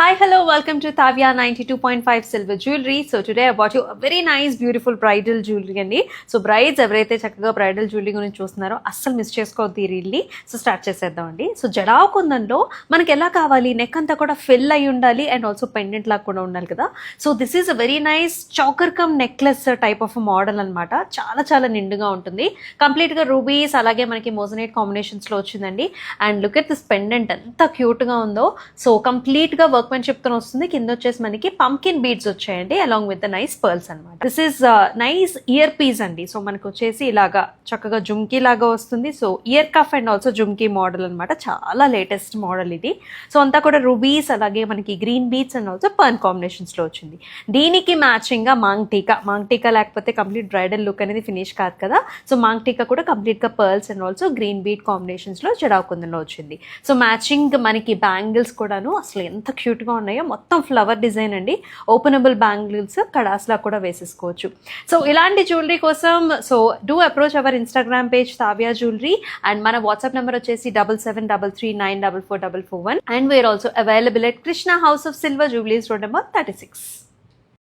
Hi, hello, welcome to Tavia 92.5 Silver Jewelry. So today I bought you a very nice, beautiful bridal jewelry అండి. So brides ఎవరైతే చక్కగా bridal jewellery గురించి చూస్తున్నారో అస్సలు miss చేసుకోవద్దు ఈ రీల్ని. సో స్టార్ట్ చేసేద్దామండి. సో జడావు కుందంలో మనకి ఎలా కావాలి, నెక్ అంతా కూడా ఫిల్ అయి ఉండాలి అండ్ ఆల్సో పెండెంట్ లాగా కూడా ఉండాలి కదా. So this is a very nice choker come necklace type of model అనమాట. చాలా చాలా నిండుగా ఉంటుంది. కంప్లీట్గా రూబీస్ అలాగే మనకి మోజనైట్ కాంబినేషన్స్లో వచ్చిందండి. And look at this pendant ఎంత క్యూట్గా ఉందో. సో కంప్లీట్గా వర్క్మెన్షిప్ తో వస్తుంది. కింద వచ్చేసి మనకి పంకిన్ బీడ్స్ వచ్చాయండి along with the nice pearls అనమాట. This is nice ear pieces అండి. సో మనకు వచ్చేసి ఇలాగా చక్కగా జుమ్కీ లాగా వస్తుంది. So ear cuff and also jhumki model అనమాట. చాలా లేటెస్ట్ మోడల్ ఇది. సో అంతా కూడా రూబీస్ అలాగే మనకి green beads and also pearl combinations లో వచ్చింది. దీనికి మ్యాచింగ్ గా మాంగ్ టీకా లేకపోతే కంప్లీట్ బ్రైడల్ లుక్ అనేది ఫినిష్ కాదు కదా. సో మాంగ్ టీకా కూడా కంప్లీట్ గా pearls and also green bead combinations లో జడావు కుందంలో వచ్చింది. సో మ్యాచింగ్ మనకి బ్యాంగిల్స్ కూడాను అసలు ఎంత క్యూట్ గా ఉన్నాయో. మొత్తం ఫ్లవర్ డిజైన్ అండి. ఓపెనబుల్ బ్యాంగిల్స్ కడాస్లా కూడా వేసేసుకోవచ్చు. సో ఇలాంటి జ్యువెలరీ కోసం so do approach our Instagram page Tavya jewellery and మన వాట్సాప్ నెంబర్ వచ్చేసి 7733944441 and we are also available at Krishna house of silver Jubilees road number 36.